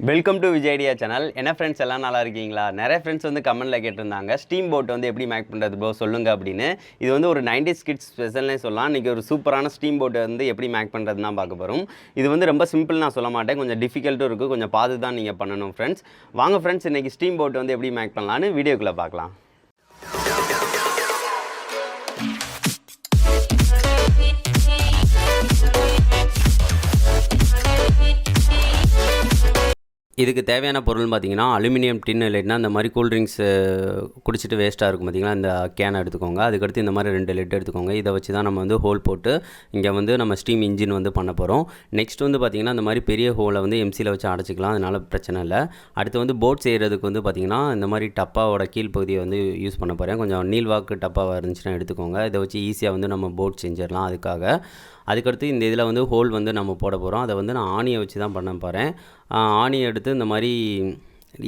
Welcome to Vijay channel. என்ன friends எல்லாம் நல்லா இருக்கீங்களா? நிறைய ஃப்ரெண்ட்ஸ் வந்து கமெண்ட்டில் கேட்டிருந்தாங்க, ஸ்டீம் போட் வந்து எப்படி மேக் பண்ணுறது ப்ரோ சொல்லுங்கள் அப்படின்னு. இது வந்து ஒரு 90's கிட்ஸ் ஸ்பெஷல்னே சொல்லலாம். இன்றைக்கி ஒரு சூப்பரான ஸ்டீம் போட்டை வந்து எப்படி மேக் பண்ணுறது தான் பார்க்க போகிறோம். இது வந்து ரொம்ப சிம்பிள் நான் சொல்ல மாட்டேன், கொஞ்சம் டிஃபிகல்ட்டும் இருக்குது, கொஞ்சம் பார்த்து தான் நீங்கள் பண்ணணும் ஃப்ரெண்ட்ஸ். வாங்க ஃப்ரெண்ட்ஸ், இன்றைக்கி ஸ்டீம் போட் வந்து எப்படி மேக் பண்ணலான்னு வீடியோக்குள்ளே பார்க்கலாம். இதுக்கு தேவையான பொருள் பார்த்திங்கன்னா, அலுமினியம் டின் இல்லைன்னா இந்த மாதிரி கூல்ட்ரிங்க்ஸ் குடிச்சிட்டு வேஸ்ட்டாக இருக்கும் பார்த்திங்களா, இந்த கேனை எடுத்துக்கோங்க. அதுக்கடுத்து இந்த மாதிரி 2 லெட் எடுத்துக்கோங்க. இதை வச்சு தான் நம்ம வந்து ஹோல் போட்டு இங்கே வந்து நம்ம ஸ்டீம் இன்ஜின் வந்து பண்ண போகிறோம். நெக்ஸ்ட் வந்து பார்த்திங்கன்னா, இந்த மாதிரி பெரிய ஹோலை வந்து எம்சியில் வச்சு அடைச்சிக்கலாம், அதனால் பிரச்சனை இல்லை. அடுத்து வந்து போட் செய்கிறதுக்கு வந்து பார்த்திங்கன்னா, இந்த மாதிரி டப்பாவோட கீழ்ப்பகுதியை வந்து யூஸ் பண்ண போகிறேன். கொஞ்சம் நீள்வாக்கு டப்பாவாக இருந்துச்சுன்னா எடுத்துக்கோங்க. இதை வச்சு ஈஸியாக வந்து நம்ம போட் செஞ்சிடலாம். அதுக்கடுத்து இந்த இதில் வந்து ஹோல் வந்து நம்ம போட போகிறோம். அதை வந்து நான் ஆணியை வச்சு தான் பண்ண போகிறேன். ஆணியை எடுத்து இந்த மாதிரி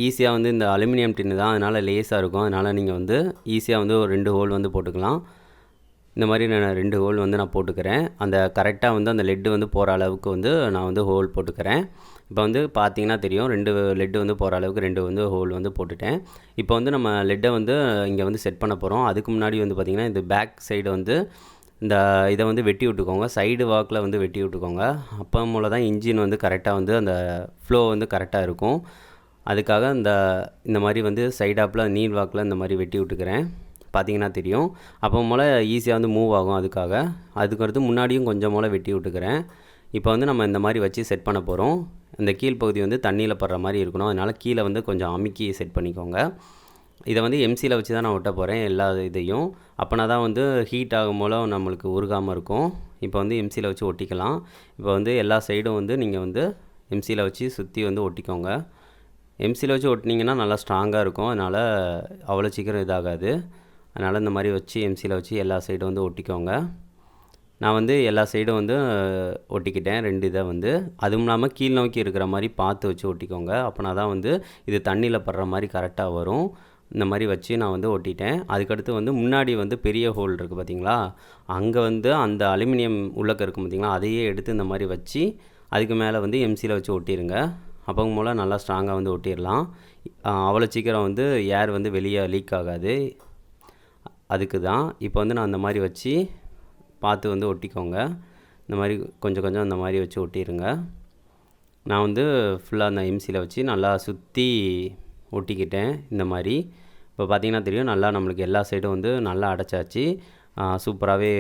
ஈஸியாக வந்து இந்த அலுமினியம் டின்னு தான், அதனால் லேஸாக இருக்கும். அதனால் நீங்கள் வந்து ஈஸியாக வந்து ஒரு 2 ஹோல் வந்து போட்டுக்கலாம். இந்த மாதிரி நான் 2 ஹோல் வந்து நான் போட்டுக்கிறேன். அந்த கரெக்டாக வந்து அந்த லெட்டு வந்து போகிற அளவுக்கு வந்து நான் வந்து ஹோல் போட்டுக்கிறேன். இப்போ வந்து பார்த்திங்கன்னா தெரியும், 2 லெட்டு வந்து போகிற அளவுக்கு 2 வந்து ஹோல் வந்து போட்டுட்டேன். இப்போ வந்து நம்ம லெட்டை வந்து இங்கே வந்து செட் பண்ண போகிறோம். அதுக்கு முன்னாடி வந்து பார்த்திங்கன்னா, இந்த பேக் சைடு வந்து இதை வந்து வெட்டி விட்டுக்கோங்க. சைடு வாக்கில் வந்து வெட்டி விட்டுக்கோங்க. அப்போ மூலம் தான் இன்ஜின் வந்து கரெக்டாக வந்து அந்த ஃப்ளோ வந்து கரெக்டாக இருக்கும். அதுக்காக இந்த மாதிரி வந்து சைடாப்பில் நீள் வாக்கில் இந்த மாதிரி வெட்டி விட்டுக்கிறேன். பார்த்திங்கன்னா தெரியும், அப்போ மூலம் ஈஸியாக வந்து மூவ் ஆகும். அதுக்கடுத்து முன்னாடியும் கொஞ்சம் மூலம் வெட்டி விட்டுக்கிறேன். இப்போ வந்து நம்ம இந்த மாதிரி வச்சு செட் பண்ண போகிறோம். இந்த கீழ்ப்பகுதி வந்து தண்ணியில் படுற மாதிரி இருக்கணும். அதனால் கீழே வந்து கொஞ்சம் அமுக்கி செட் பண்ணிக்கோங்க. இதை வந்து எம்சியில் வச்சு தான் நான் ஒட்ட போகிறேன் எல்லா இதையும். அப்போனா தான் வந்து ஹீட் ஆகும் போல நம்மளுக்கு உருகாமல் இருக்கும். இப்போ வந்து எம்சியில் வச்சு ஒட்டிக்கலாம். இப்போ வந்து எல்லா சைடும் வந்து நீங்கள் வந்து எம்சியில் வச்சு சுற்றி வந்து ஒட்டிக்கோங்க. எம்சியில் வச்சு ஒட்டினீங்கன்னா நல்லா ஸ்ட்ராங்காக இருக்கும். அதனால் அவ்வளோ சீக்கிரம் இதாகாது. அதனால் இந்த மாதிரி வச்சு எம்சியில் வச்சு எல்லா சைடும் வந்து ஒட்டிக்கோங்க. நான் வந்து எல்லா சைடும் வந்து ஒட்டிக்கிட்டேன் 2 இதை வந்து. அதுவும் இல்லாமல் கீழ் நோக்கி இருக்கிற மாதிரி பார்த்து வச்சு ஒட்டிக்கோங்க. அப்போனா தான் வந்து இது தண்ணியில் படுற மாதிரி கரெக்டாக வரும். இந்த மாதிரி வச்சு நான் வந்து ஒட்டிட்டேன். அதுக்கடுத்து வந்து முன்னாடி வந்து பெரிய ஹோல் இருக்குது பார்த்திங்களா, அங்கே வந்து அந்த அலுமினியம் உள்ளக்க இருக்கும் பார்த்திங்களா, அதையே எடுத்து இந்த மாதிரி வச்சு அதுக்கு மேலே வந்து எம்சியில் வச்சு ஒட்டிடுங்க. அப்போ மூலம் நல்லா ஸ்ட்ராங்காக வந்து ஒட்டிடலாம். அவ்வளோ சீக்கிரம் வந்து ஏர் வந்து வெளியே லீக் ஆகாது. அதுக்கு தான் இப்போ வந்து நான் அந்த மாதிரி வச்சு பார்த்து வந்து ஒட்டிக்கோங்க. இந்த மாதிரி கொஞ்சம் கொஞ்சம் அந்த மாதிரி வச்சு ஒட்டிடுங்க. நான் வந்து ஃபுல்லாக அந்த எம்சியில் வச்சு நல்லா சுற்றி ஒட்டிக்கிட்டேன். இந்த மாதிரி இப்போ பார்த்திங்கன்னா தெரியும், நல்லா நம்மளுக்கு எல்லா சைடும் வந்து நல்லா அடைச்சாச்சு, சூப்பராகவே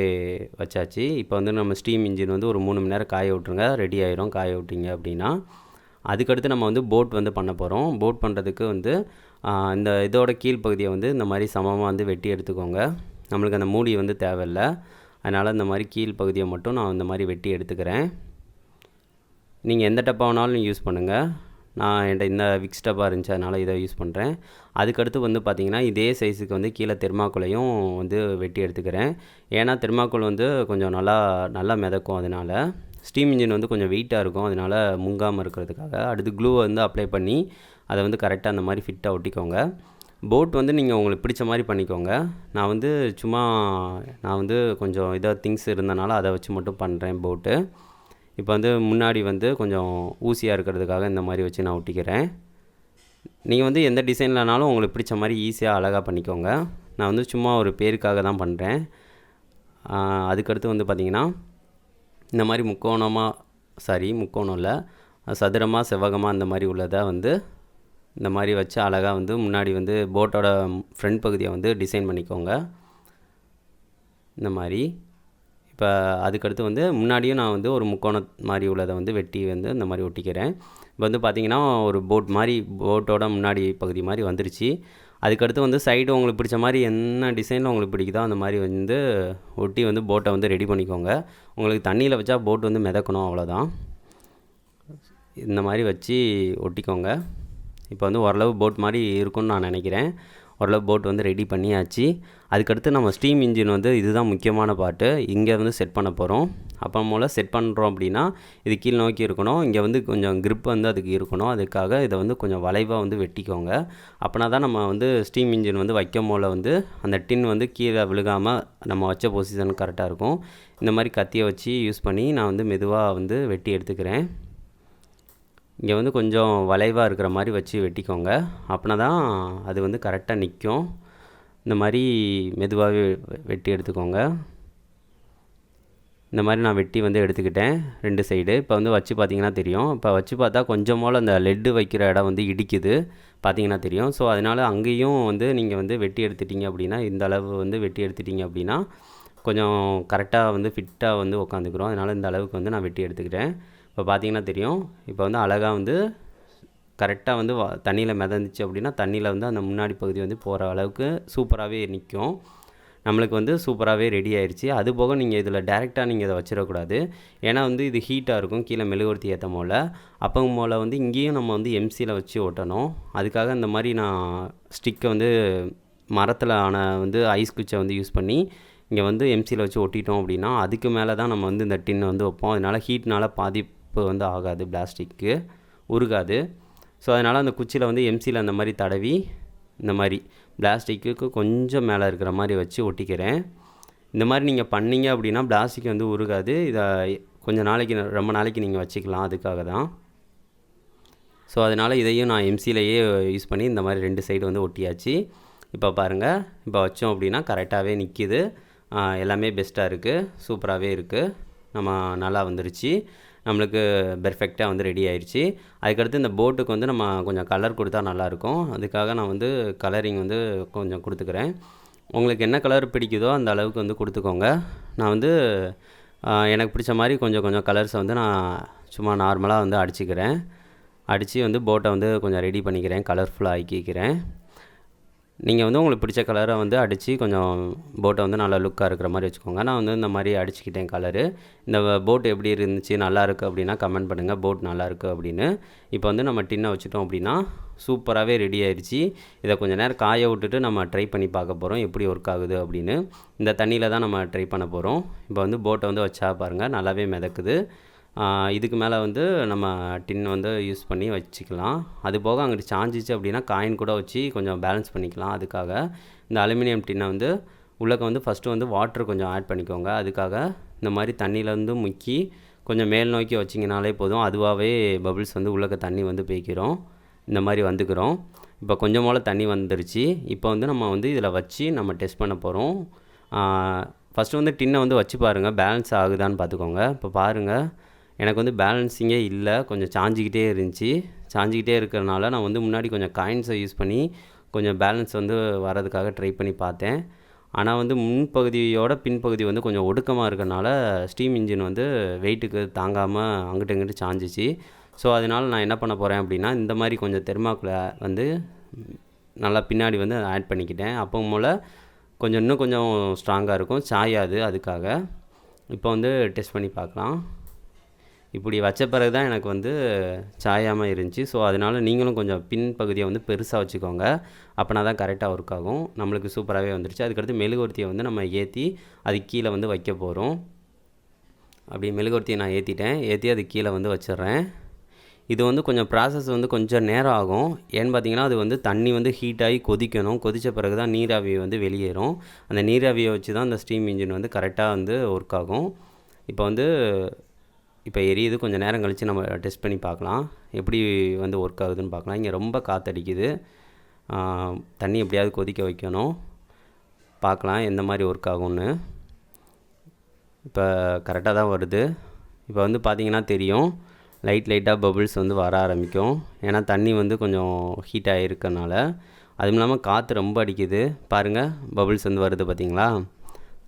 வச்சாச்சு. இப்போ வந்து நம்ம ஸ்டீம் இன்ஜின் வந்து ஒரு 3 மணி நேரம் காய விட்ருங்க, ரெடி ஆயிரும். காய விட்டிங்க அப்படின்னா அதுக்கடுத்து நம்ம வந்து போட் வந்து பண்ண போகிறோம். போட் பண்ணுறதுக்கு வந்து இந்த இதோட கீழ்ப்பகுதியை வந்து இந்த மாதிரி சமமாக வந்து வெட்டி எடுத்துக்கோங்க. நம்மளுக்கு அந்த மூடி வந்து தேவையில்லை, அதனால் இந்த மாதிரி கீழ்ப்பகுதியை மட்டும் நான் இந்த மாதிரி வெட்டி எடுத்துக்கிறேன். நீங்கள் எந்த டப்பா வேணாலும் யூஸ் பண்ணுங்கள். நான் என்கிட்ட இந்த விக்ஸ் டப்பா இருந்துச்சு, அதனால் இதை யூஸ் பண்ணுறேன். அதுக்கடுத்து வந்து பார்த்திங்கன்னா, இதே சைஸுக்கு வந்து கீழே தெர்மாக்கோலையும் வந்து வெட்டி எடுத்துக்கிறேன். ஏன்னா தெர்மாக்கோல் வந்து கொஞ்சம் நல்லா மிதக்கும். அதனால் ஸ்டீம் இன்ஜின் வந்து கொஞ்சம் வெயிட்டாக இருக்கும், அதனால் முங்காமல் இருக்கிறதுக்காக. அடுத்து க்ளூ வந்து அப்ளை பண்ணி அதை வந்து கரெக்டாக அந்த மாதிரி ஃபிட்டாக ஒட்டிக்கோங்க. போட் வந்து நீங்கள் உங்களுக்கு பிடிச்ச மாதிரி பண்ணிக்கோங்க. நான் வந்து கொஞ்சம் திங்ஸ் இருந்தனால அதை வச்சு மட்டும் பண்ணுறேன் போட்டு. இப்போ வந்து முன்னாடி வந்து கொஞ்சம் ஊசியாக இருக்கிறதுக்காக இந்த மாதிரி வச்சு நான் ஒட்டிக்கிறேன். நீங்கள் வந்து எந்த டிசைன்லனாலும் உங்களுக்கு பிடிச்ச மாதிரி ஈஸியாக அழகாக பண்ணிக்கோங்க. நான் வந்து சும்மா ஒரு பேருக்காக தான் பண்ணுறேன். அதுக்கடுத்து வந்து பார்த்திங்கன்னா, இந்த மாதிரி முக்கோணம் இல்லை, சதுரமாக செவ்வகமாக இந்த மாதிரி உள்ளதை வந்து இந்த மாதிரி வச்சு அழகாக வந்து முன்னாடி வந்து போட்டோட ஃப்ரண்ட் பகுதியை வந்து டிசைன் பண்ணிக்கோங்க இந்த மாதிரி. இப்போ அதுக்கடுத்து வந்து முன்னாடியும் நான் வந்து ஒரு முக்கோணம் மாதிரி உள்ளதை வந்து வெட்டி வந்து இந்த மாதிரி ஒட்டிக்கிறேன். இப்போ வந்து பார்த்திங்கன்னா, ஒரு போட்டோட முன்னாடி பகுதி மாதிரி வந்துருச்சு. அதுக்கடுத்து வந்து சைடு உங்களுக்கு பிடிச்ச மாதிரி என்ன டிசைனில் உங்களுக்கு பிடிக்குதோ அந்த மாதிரி வந்து ஒட்டி வந்து போட்டை வந்து ரெடி பண்ணிக்கோங்க. உங்களுக்கு தண்ணியில் வச்சா போட் வந்து மிதக்கணும், அவ்வளோதான். இந்த மாதிரி வச்சு ஒட்டிக்கோங்க. இப்போ வந்து ஓரளவு போட் மாதிரி இருக்கும்னு நான் நினைக்கிறேன். ஓரளவு போட் வந்து ரெடி பண்ணியாச்சு. அதுக்கடுத்து நம்ம ஸ்டீம் இன்ஜின் வந்து இதுதான் முக்கியமான பார்ட்டு. இங்கே வந்து செட் பண்ண போகிறோம். அப்போ மூலம் செட் பண்ணுறோம் அப்படின்னா, இது கீழ் நோக்கி இருக்கணும். இங்கே வந்து கொஞ்சம் grip வந்து அதுக்கு இருக்கணும். அதுக்காக இதை வந்து கொஞ்சம் வளைவாக வந்து வெட்டிக்கோங்க. அப்படின்னா தான் நம்ம வந்து ஸ்டீம் இன்ஜின் வந்து வைக்கும் போல் வந்து அந்த டின் வந்து கீழே விழுகாமல் நம்ம வச்ச பொசிஷன் கரெக்டாக இருக்கும். இந்த மாதிரி கத்தியை வச்சு யூஸ் பண்ணி நான் வந்து மெதுவாக வந்து வெட்டி எடுத்துக்கிறேன். இங்கே வந்து கொஞ்சம் வளைவாக இருக்கிற மாதிரி வச்சு வெட்டிக்கோங்க. அப்படின்னா தான் அது வந்து கரெக்டாக நிற்கும். இந்த மாதிரி மெதுவாகவே வெட்டி எடுத்துக்கோங்க. இந்த மாதிரி நான் வெட்டி வந்து எடுத்துக்கிட்டேன் 2 சைடு. இப்போ வந்து வச்சு பார்த்தீங்கன்னா தெரியும். இப்போ வச்சு பார்த்தா கொஞ்சம் போல் அந்த லெட்டு வைக்கிற இடம் வந்து இடிக்குது, பார்த்தீங்கன்னா தெரியும். ஸோ அதனால் அங்கேயும் வந்து நீங்கள் வந்து வெட்டி எடுத்துட்டிங்க அப்படின்னா, இந்த அளவு வந்து வெட்டி எடுத்துட்டிங்க அப்படின்னா கொஞ்சம் கரெக்டாக வந்து ஃபிட்டாக வந்து உட்காந்துக்கிறோம். அதனால் இந்த அளவுக்கு வந்து நான் வெட்டி எடுத்துக்கிட்டேன். இப்போ பார்த்தீங்கன்னா தெரியும். இப்போ வந்து அழகாக வந்து கரெக்டாக வந்து தண்ணியில் மிதந்துச்சு அப்படின்னா தண்ணியில் வந்து அந்த முன்னாடி பகுதி வந்து போகிற அளவுக்கு சூப்பராகவே நிற்கும். நம்மளுக்கு வந்து சூப்பராகவே ரெடி ஆயிடுச்சு. அதுபோக நீங்கள் இதில் டேரெக்டாக நீங்கள் இதை வச்சிடக்கூடாது. ஏன்னா வந்து இது ஹீட்டாக இருக்கும் கீழே மெழுகுவர்த்தி ஏற்ற போல். அப்போவும் போல் வந்து இங்கேயும் நம்ம வந்து எம்சியில் வச்சு ஒட்டணும். அதுக்காக இந்த மாதிரி நான் ஸ்டிக்கை வந்து மரத்தில் ஆன வந்து ஐஸ் குச்சை வந்து யூஸ் பண்ணி இங்கே வந்து எம்சியில் வச்சு ஒட்டிட்டோம் அப்படின்னா அதுக்கு மேலே தான் நம்ம வந்து இந்த டின்னை வந்து வைப்போம். அதனால் ஹீட்னால் பாதிப்பு வந்து ஆகாது, பிளாஸ்டிக்கு உருகாது. ஸோ அதனால் அந்த குச்சியில் வந்து எம்சியில் அந்த மாதிரி தடவி இந்த மாதிரி பிளாஸ்டிக்கு கொஞ்சம் மேலே இருக்கிற மாதிரி வச்சு ஒட்டிக்கிறேன். இந்த மாதிரி நீங்கள் பண்ணிங்க அப்படின்னா பிளாஸ்டிக் வந்து உருகாது. இதை கொஞ்சம் நாளைக்கு ரொம்ப நாளைக்கு நீங்கள் வச்சுக்கலாம், அதுக்காக தான். ஸோ அதனால் இதையும் நான் எம்சிலேயே யூஸ் பண்ணி இந்த மாதிரி 2 சைடு வந்து ஒட்டியாச்சு. இப்போ பாருங்கள், இப்போ வச்சோம் அப்படின்னா கரெக்டாகவே நிற்கிது. எல்லாமே பெஸ்ட்டாக இருக்குது, சூப்பராகவே இருக்குது. நம்ம நல்லா வந்துருச்சு, நம்மளுக்கு பெர்ஃபெக்டாக வந்து ரெடி ஆயிடுச்சு. அதுக்கடுத்து இந்த போட்டுக்கு வந்து நம்ம கொஞ்சம் கலர் கொடுத்தா நல்லாயிருக்கும். அதுக்காக நான் வந்து கலரிங் வந்து கொஞ்சம் கொடுத்துக்கிறேன். உங்களுக்கு என்ன கலர் பிடிக்குதோ அந்த அளவுக்கு வந்து கொடுத்துக்கோங்க. நான் வந்து எனக்கு பிடிச்ச மாதிரி கொஞ்சம் கொஞ்சம் கலர்ஸை வந்து நான் சும்மா நார்மலாக வந்து அடிச்சுக்கிறேன். அடித்து வந்து போட்டை வந்து கொஞ்சம் ரெடி பண்ணிக்கிறேன், கலர்ஃபுல்லாக ஆக்கிக்கிறேன். நீங்கள் வந்து உங்களுக்கு பிடிச்ச கலரை வந்து அடித்து கொஞ்சம் போட்டை வந்து நல்லா லுக்காக இருக்கிற மாதிரி வச்சுக்கோங்க. நான் வந்து இந்த மாதிரி அடிச்சுக்கிட்டேன் கலரு. இந்த போட் எப்படி இருந்துச்சு, நல்லாயிருக்கு அப்படின்னா கமெண்ட் பண்ணுங்கள், போட் நல்லாயிருக்கு அப்படின்னு. இப்போ வந்து நம்ம டின்னை வச்சுட்டோம் அப்படின்னா சூப்பராகவே ரெடி ஆயிடுச்சு. இதை கொஞ்சம் நேரம் காய விட்டுட்டு நம்ம ட்ரை பண்ணி பார்க்க போகிறோம் எப்படி ஒர்க் ஆகுது அப்படின்னு. இந்த தண்ணியில் தான் நம்ம ட்ரை பண்ண போகிறோம். இப்போ வந்து போட்டை வந்து வச்சா பாருங்கள், நல்லாவே மிதக்குது. இதுக்கு மேலே வந்து நம்ம டின் வந்து யூஸ் பண்ணி வச்சுக்கலாம். அது போக அங்கிட்டு சாஞ்சிச்சு அப்படின்னா காயின் கூட வச்சு கொஞ்சம் பேலன்ஸ் பண்ணிக்கலாம். அதுக்காக இந்த அலுமினியம் டின்னை வந்து உள்ளக்க வந்து ஃபஸ்ட்டு வந்து வாட்டர் கொஞ்சம் ஆட் பண்ணிக்கோங்க. அதுக்காக இந்த மாதிரி தண்ணியிலேருந்து முக்கி கொஞ்சம் மேல் நோக்கி வச்சிங்கனாலே போதும், அதுவாகவே பபிள்ஸ் வந்து உள்ளக்க தண்ணி வந்து பேய்க்கிறோம். இந்த மாதிரி வந்துக்கிறோம். இப்போ கொஞ்சம் போல் தண்ணி வந்துருச்சு. இப்போ வந்து நம்ம வந்து இதில் வச்சு நம்ம டெஸ்ட் பண்ண போகிறோம். ஃபஸ்ட்டு வந்து டின்னை வந்து வச்சு பாருங்கள், பேலன்ஸ் ஆகுதான்னு பார்த்துக்கோங்க. இப்போ பாருங்கள், எனக்கு வந்து பேலன்ஸிங்கே இல்லை, கொஞ்சம் சாஞ்சிக்கிட்டே இருந்துச்சு. சாஞ்சிக்கிட்டே இருக்கிறனால நான் வந்து முன்னாடி கொஞ்சம் காயின்ஸை யூஸ் பண்ணி கொஞ்சம் பேலன்ஸ் வந்து வரதுக்காக ட்ரை பண்ணி பார்த்தேன். ஆனால் வந்து முன்பகுதியோட பின்பகுதி வந்து கொஞ்சம் ஒடுக்கமாக இருக்கிறனால ஸ்டீம் இன்ஜின் வந்து வெயிட்டுக்கு தாங்காமல் அங்கிட்டு இங்கிட்டு சாஞ்சிச்சு. ஸோ அதனால் நான் என்ன பண்ண போகிறேன் அப்படின்னா இந்த மாதிரி கொஞ்சம் தெர்மாக்குள்ளே வந்து நல்லா பின்னாடி வந்து ஆட் பண்ணிக்கிட்டேன். அப்போ போல் கொஞ்சம் இன்னும் கொஞ்சம் ஸ்ட்ராங்காக இருக்கும், சாயாது. அதுக்காக இப்போ வந்து டெஸ்ட் பண்ணி பார்க்கலாம். இப்படி வச்ச பிறகு தான் எனக்கு வந்து சாயாமல் இருந்துச்சு. ஸோ அதனால் நீங்களும் கொஞ்சம் பின்பகுதியை வந்து பெருசாக வச்சுக்கோங்க, அப்படின்னா தான் கரெக்டாக ஒர்க் ஆகும். நம்மளுக்கு சூப்பராகவே வந்துடுச்சு. அதுக்கடுத்து மெழுகுவர்த்தியை வந்து நம்ம ஏற்றி அது கீழே வந்து வைக்க போகிறோம். அப்படி மெழுகுவர்த்தியை நான் ஏற்றி அது கீழே வந்து வச்சிடுறேன். இது வந்து கொஞ்சம் ப்ராசஸ் வந்து கொஞ்சம் நேரம் ஆகும். ஏன்னு பார்த்தீங்கன்னா அது வந்து தண்ணி வந்து ஹீட் ஆகி கொதிக்கணும். கொதித்த பிறகு தான் நீராவி வந்து வெளியேறும். அந்த நீராவியை வச்சு தான் அந்த ஸ்டீம் இன்ஜின் வந்து கரெக்டாக வந்து ஒர்க் ஆகும். இப்போ எரியுது. கொஞ்சம் நேரம் கழித்து நம்ம டெஸ்ட் பண்ணி பார்க்கலாம், எப்படி வந்து ஒர்க் ஆகுதுன்னு பார்க்கலாம். இங்கே ரொம்ப காற்றடிக்குது, தண்ணி எப்படியாவது கொதிக்க வைக்கணும். பார்க்கலாம் எந்த மாதிரி ஒர்க் ஆகும்னு. இப்போ கரெக்டாக தான் வருது. இப்போ வந்து பார்த்திங்கன்னா தெரியும், லைட்டாக பபிள்ஸ் வந்து வர ஆரம்பிக்கும். ஏன்னா தண்ணி வந்து கொஞ்சம் ஹீட் ஆகிருக்கனால. அதுவும் இல்லாமல் காற்று ரொம்ப அடிக்குது. பாருங்கள், பபிள்ஸ் வந்து வருது பார்த்திங்களா?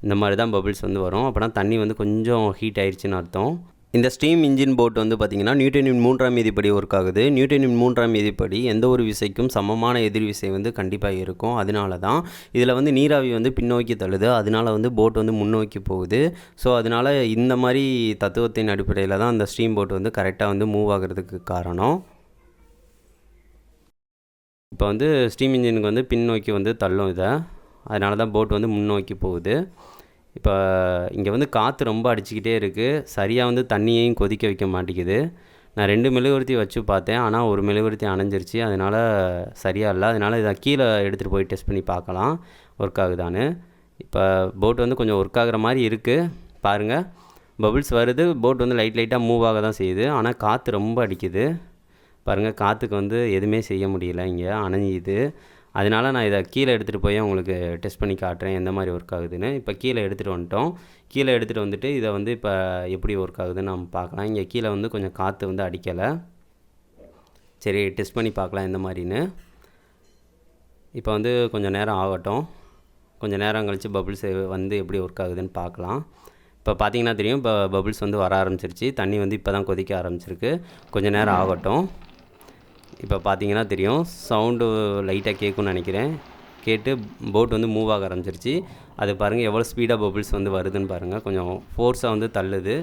இந்த மாதிரி தான் பபிள்ஸ் வந்து வரும். அப்போனா தண்ணி வந்து கொஞ்சம் ஹீட் ஆயிடுச்சுன்னு அர்த்தம். இந்த ஸ்டீம் இன்ஜின் போட் வந்து பார்த்திங்கன்னா நியூட்டனின் 3ஆம் விதிப்படி ஒர்க் ஆகுது. நியூட்டனின் 3ஆம் விதிப்படி எந்த ஒரு விசைக்கும் சமமான எதிர் விசை வந்து கண்டிப்பாக இருக்கும். அதனால தான் இதில் வந்து நீராவி வந்து பின்னோக்கி தள்ளுது. அதனால வந்து போட் வந்து முன்னோக்கி போகுது. ஸோ அதனால் இந்த மாதிரி தத்துவத்தின் அடிப்படையில் தான் அந்த ஸ்டீம் போட் வந்து கரெக்டாக வந்து மூவ் ஆகிறதுக்கு காரணம். இப்போ வந்து ஸ்டீம் இன்ஜினுக்கு வந்து பின்னோக்கி வந்து தள்ளும் இதை, அதனால தான் போட் வந்து முன்னோக்கி போகுது. இப்போ இங்கே வந்து காற்று ரொம்ப அடிச்சுக்கிட்டே இருக்குது, சரியாக வந்து தண்ணியையும் கொதிக்க வைக்க மாட்டேங்குது. நான் 2 மெழுகுவர்த்தி வச்சு பார்த்தேன், ஆனால் ஒரு மெழுகுவர்த்தி அணைஞ்சிருச்சு. அதனால் சரியாக இல்லை. அதனால் இதை கீழே எடுத்துகிட்டு போய் டெஸ்ட் பண்ணி பார்க்கலாம் ஒர்க் ஆகுதான்னு. இப்போ போட் வந்து கொஞ்சம் ஒர்க் ஆகிற மாதிரி இருக்குது. பாருங்கள், பபிள்ஸ் வருது, போட் வந்து லைட்டாக மூவ் ஆக தான் செய்யுது. ஆனால் காற்று ரொம்ப அடிக்குது. பாருங்கள் காற்றுக்கு வந்து எதுவுமே செய்ய முடியல, இங்கே அணைஞ்சிது. அதனால நான் இதை கீழே எடுத்துகிட்டு போய் உங்களுக்கு டெஸ்ட் பண்ணி காட்டுறேன் எந்த மாதிரி ஒர்க் ஆகுதுன்னு. இப்போ கீழே எடுத்துகிட்டு வந்துட்டோம். கீழே எடுத்துகிட்டு வந்துட்டு இதை வந்து இப்போ எப்படி ஒர்க் ஆகுதுன்னு நம்ம பார்க்கலாம். இங்கே கீழே வந்து கொஞ்சம் காற்று வந்து அடிக்கலை. சரி, டெஸ்ட் பண்ணி பார்க்கலாம் எந்த மாதிரின்னு. இப்போ வந்து கொஞ்சம் நேரம் ஆகட்டும். கொஞ்சம் நேரம் கழித்து பபுள்ஸ் வந்து எப்படி ஒர்க் ஆகுதுன்னு பார்க்கலாம். இப்போ பார்த்தீங்கன்னா தெரியும், இப்போ பபுள்ஸ் வந்து வர ஆரம்பிச்சிருச்சு. தண்ணி வந்து இப்போ தான் கொதிக்க ஆரம்பிச்சிருக்கு. கொஞ்சம் நேரம் ஆகட்டும். இப்போ பார்த்தீங்கன்னா தெரியும், சவுண்டு லைட்டாக கேட்கும்னு நினைக்கிறேன். கேட்டு போட் வந்து மூவ் ஆக ஆரம்பிச்சிருச்சு. அது பாருங்கள் எவ்வளோ ஸ்பீடாக பபுள்ஸ் வந்து வருதுன்னு பாருங்கள். கொஞ்சம் ஃபோர்ஸாக வந்து தள்ளுது.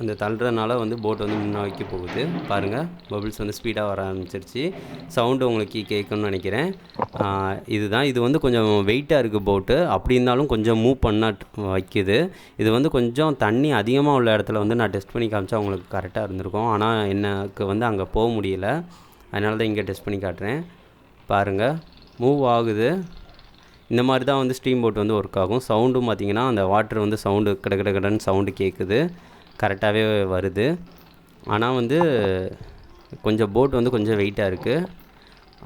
அந்த தள்ளுறதுனால வந்து போட் வந்து முன்னோக்கி போகுது. பாருங்கள் பபுள்ஸ் வந்து ஸ்பீடாக வர ஆரம்பிச்சிருச்சு. சவுண்டு உங்களுக்கு கேட்கும்னு நினைக்கிறேன். இது வந்து கொஞ்சம் வெயிட்டாக இருக்குது போட்டு. அப்படி இருந்தாலும் கொஞ்சம் மூவ் பண்ண வைக்குது. இது வந்து கொஞ்சம் தண்ணி அதிகமாக உள்ள இடத்துல வந்து நான் டெஸ்ட் பண்ணி காமிச்சா உங்களுக்கு கரெக்டாக இருந்திருக்கும். ஆனால் எனக்கு வந்து அங்கே போக முடியல. அதனால தான் இங்கே டெஸ்ட் பண்ணி காட்டுறேன். பாருங்கள் மூவ் ஆகுது. இந்த மாதிரி தான் வந்து ஸ்டீம் போட் வந்து ஒர்க் ஆகும். சவுண்டும் பார்த்திங்கன்னா அந்த வாட்டர் வந்து சவுண்டு கடன்னு சவுண்டு கேட்குது. கரெக்டாகவே வருது. ஆனால் வந்து கொஞ்சம் போட் வந்து கொஞ்சம் வெயிட்டாக இருக்குது.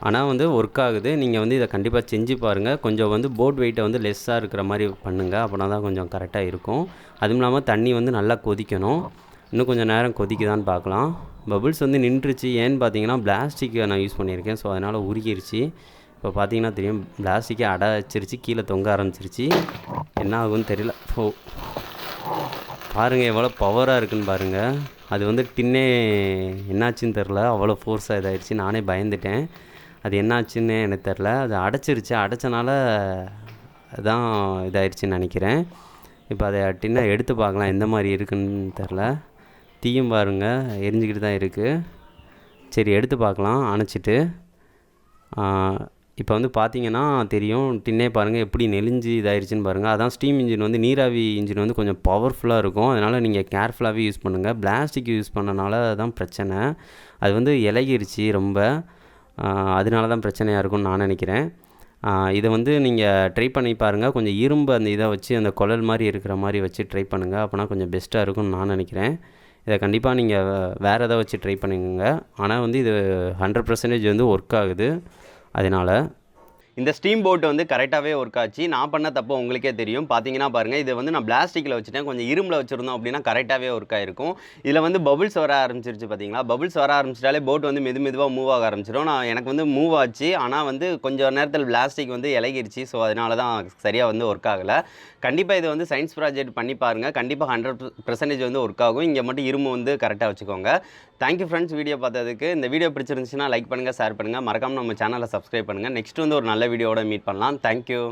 ஆனால் வந்து ஒர்க் ஆகுது. நீங்கள் வந்து இதை கண்டிப்பாக செஞ்சு பாருங்கள். கொஞ்சம் வந்து போட் வெயிட்டை வந்து லெஸ்ஸாக இருக்கிற மாதிரி பண்ணுங்கள். அப்படின்னா தான் கொஞ்சம் கரெக்டாக இருக்கும். அதுவும் இல்லாமல் தண்ணி வந்து நல்லா கொதிக்கணும். இன்னும் கொஞ்சம் நேரம் கொதிக்குதான்னு பார்க்கலாம். பபுள்ஸ் வந்து நின்றுச்சு. ஏன்னு பார்த்தீங்கன்னா பிளாஸ்டிக்கை நான் யூஸ் பண்ணியிருக்கேன். ஸோ அதனால் உருகிருச்சு. இப்போ பார்த்தீங்கன்னா தெரியும், பிளாஸ்டிக்கை அடைச்சிருச்சு. கீழே தொங்க ஆரம்பிச்சிருச்சு. என்ன ஆகுன்னு தெரியல. பாருங்கள் எவ்வளோ பவராக இருக்குதுன்னு பாருங்கள். அது வந்து டின்னே என்னாச்சுன்னு தெரில, அவ்வளோ ஃபோர்ஸாக இதாகிடுச்சு. நானே பயந்துட்டேன். அது என்னாச்சுன்னு எனக்கு தெரில. அது அடைச்சிருச்சு. அடைச்சனால தான் இதாகிடுச்சின்னு நினைக்கிறேன். இப்போ அதை டின்னை எடுத்து பார்க்கலாம் எந்த மாதிரி இருக்குதுன்னு தெரில. தீயும் பாருங்கள் எரிஞ்சிக்கிட்டு தான் இருக்குது. சரி எடுத்து பார்க்கலாம் அணைச்சிட்டு. இப்போ வந்து பார்த்தீங்கன்னா தெரியும், டின்னே பாருங்கள் எப்படி நெளிஞ்சு இதாகிடுச்சின்னு பாருங்கள். அதான் ஸ்டீம் இன்ஜின் வந்து நீராவி இன்ஜின் வந்து கொஞ்சம் பவர்ஃபுல்லாக இருக்கும். அதனால் நீங்கள் கேர்ஃபுல்லாகவே யூஸ் பண்ணுங்கள். பிளாஸ்டிக் யூஸ் பண்ணனால தான் பிரச்சனை. அது வந்து இலகிருச்சு ரொம்ப. அதனால தான் பிரச்சனையாக இருக்கும்னு நான் நினைக்கிறேன். இதை வந்து நீங்கள் ட்ரை பண்ணி பாருங்கள். கொஞ்சம் இரும்பு அந்த இதை வச்சு அந்த குழல் மாதிரி இருக்கிற மாதிரி வச்சு ட்ரை பண்ணுங்கள். அப்போனா கொஞ்சம் பெஸ்ட்டாக இருக்கும்னு நான் நினைக்கிறேன். இதை கண்டிப்பாக நீங்கள் வேறு எதை வச்சு ட்ரை பண்ணுங்க. ஆனால் வந்து இது 100% வந்து ஒர்க் ஆகுது. அதனால் இந்த ஸ்டீம் போட் வந்து கரெக்டாகவே ஒர்க் ஆச்சு. நான் பண்ண தப்பு உங்களுக்கே தெரியும். பார்த்தீங்கன்னா பாருங்கள், இதை வந்து நான் பிளாஸ்டிக்கில் வச்சுட்டேன். கொஞ்சம் இரும்பில் வச்சுருந்தோம் அப்படின்னா கரெக்டாகவே ஒர்க் ஆகிருக்கும். இதில் வந்து பபுள்ஸ் வர ஆரம்பிச்சிருச்சு பார்த்தீங்களா. பபுள்ஸ் வர ஆரம்பிச்சிட்டாலே போட் வந்து மெதுவாக மூவ் ஆக ஆரம்பிச்சிடும். எனக்கு வந்து மூவ் ஆச்சு. ஆனால் வந்து கொஞ்சம் நேரத்தில் பிளாஸ்டிக் வந்து இலகிருச்சு. ஸோ அதனால தான் சரியாக வந்து ஒர்க் ஆகலை. கண்டிப்பாக இது வந்து சயின்ஸ் ப்ராஜெக்ட் பண்ணி பாருங்கள். கண்டிப்பாக 100% வந்து ஒர்க் ஆகும். இங்கே மட்டும் இரும்பு வந்து கரெக்டாக வச்சுக்கோங்க. தேங்க்யூ ஃப்ரெண்ட்ஸ் வீடியோ பார்த்ததுக்கு. இந்த வீடியோ பிடிச்சிருந்துச்சுன்னா லைக் பண்ணுங்கள், ஷேர் பண்ணுங்கள். மறக்காமல் நம்ம சேனலை சப்ஸ்கிரைப் பண்ணுங்கள். நெக்ஸ்ட் வந்து ஒரு நல்ல வீடியோவோட மீட் பண்ணலாம். தேங்க்யூ.